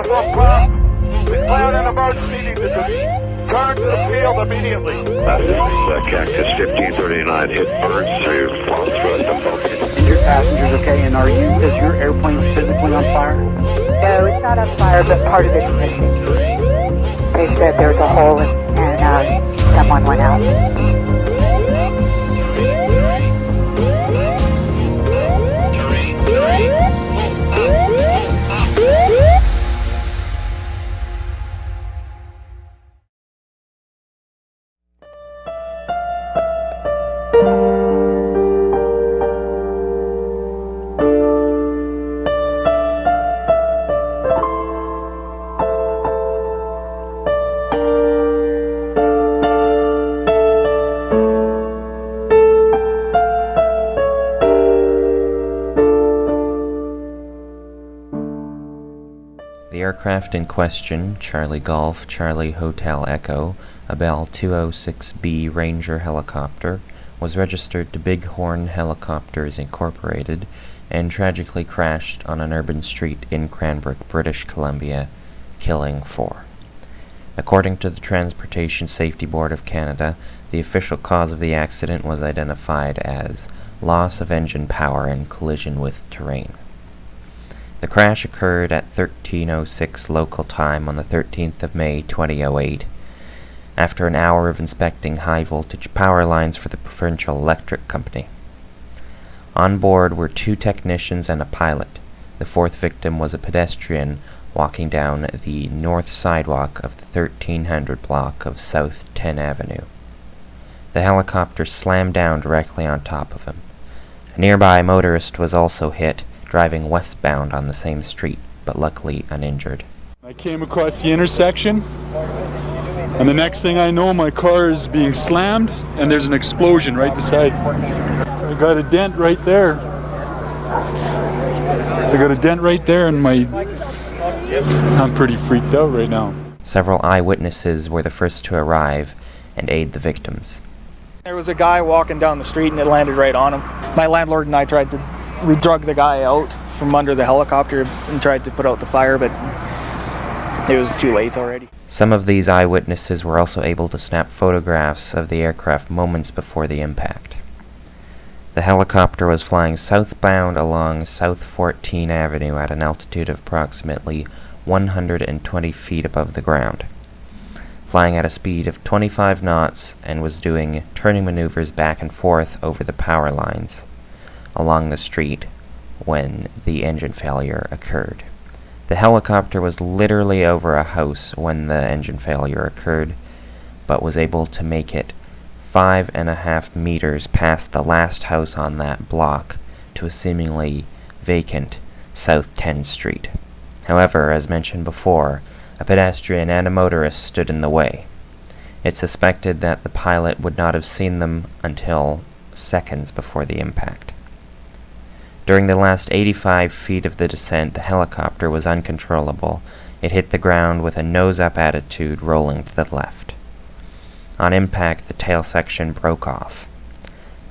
uniform craft. Declare an emergency. Need to turn to the field immediately. This is Cactus 1539. Hit birds through lost thrust and focus. And your passengers okay? And is your airplane physically on fire? No, it's not on fire, but part of it is missing. They said there was a hole and someone went out. The aircraft in question, Charlie Golf, Charlie Hotel Echo, a Bell 206B Ranger helicopter, was registered to Bighorn Helicopters Incorporated and tragically crashed on an urban street in Cranbrook, British Columbia, killing 4. According to the Transportation Safety Board of Canada, the official cause of the accident was identified as loss of engine power and collision with terrain. The crash occurred at 13:06 local time on the 13th of May 2008, after an hour of inspecting high-voltage power lines for the Provincial Electric Company. On board were 2 technicians and a pilot. The 4th victim was a pedestrian walking down the north sidewalk of the 1300 block of South 10 Avenue. The helicopter slammed down directly on top of him. A nearby motorist was also hit, driving westbound on the same street, but luckily uninjured. I came across the intersection, and the next thing I know, my car is being slammed, and there's an explosion right beside me. I got a dent right there. And I'm pretty freaked out right now. Several eyewitnesses were the first to arrive and aid the victims. There was a guy walking down the street and it landed right on him. My landlord and I we drug the guy out from under the helicopter and tried to put out the fire, but it was too late already. Some of these eyewitnesses were also able to snap photographs of the aircraft moments before the impact. The helicopter was flying southbound along South 14 Avenue at an altitude of approximately 120 feet above the ground, flying at a speed of 25 knots, and was doing turning maneuvers back and forth over the power lines along the street when the engine failure occurred. The helicopter was literally over a house when the engine failure occurred, but was able to make it 5.5 meters past the last house on that block to a seemingly vacant South 10th Street. However, as mentioned before, a pedestrian and a motorist stood in the way. It's suspected that the pilot would not have seen them until seconds before the impact. During the last 85 feet of the descent, the helicopter was uncontrollable. It hit the ground with a nose-up attitude, rolling to the left. On impact, the tail section broke off.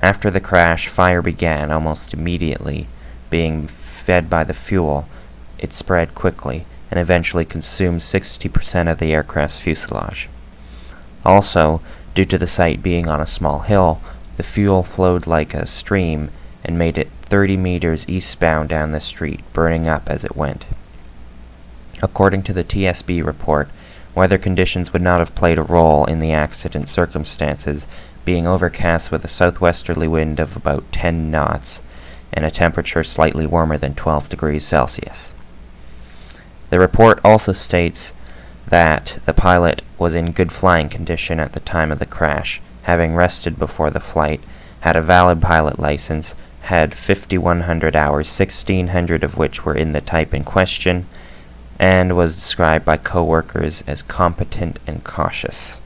After the crash, fire began almost immediately. Being fed by the fuel, it spread quickly and eventually consumed 60% of the aircraft's fuselage. Also, due to the site being on a small hill, the fuel flowed like a stream and made it 30 meters eastbound down the street, burning up as it went. According to the TSB report, weather conditions would not have played a role in the accident circumstances, being overcast with a southwesterly wind of about 10 knots and a temperature slightly warmer than 12 degrees Celsius. The report also states that the pilot was in good flying condition at the time of the crash, having rested before the flight, had a valid pilot license, had 5,100 hours, 1,600 of which were in the type in question, and was described by co-workers as competent and cautious.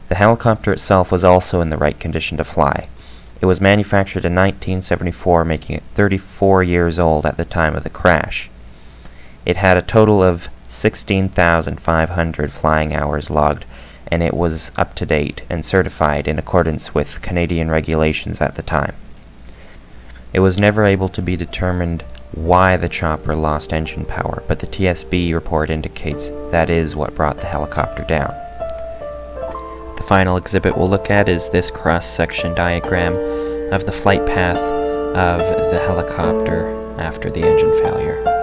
The helicopter itself was also in the right condition to fly. It was manufactured in 1974, making it 34 years old at the time of the crash. It had a total of 16,500 flying hours logged, and it was up to date and certified in accordance with Canadian regulations at the time. It was never able to be determined why the chopper lost engine power, but the TSB report indicates that is what brought the helicopter down. The final exhibit we'll look at is this cross-section diagram of the flight path of the helicopter after the engine failure.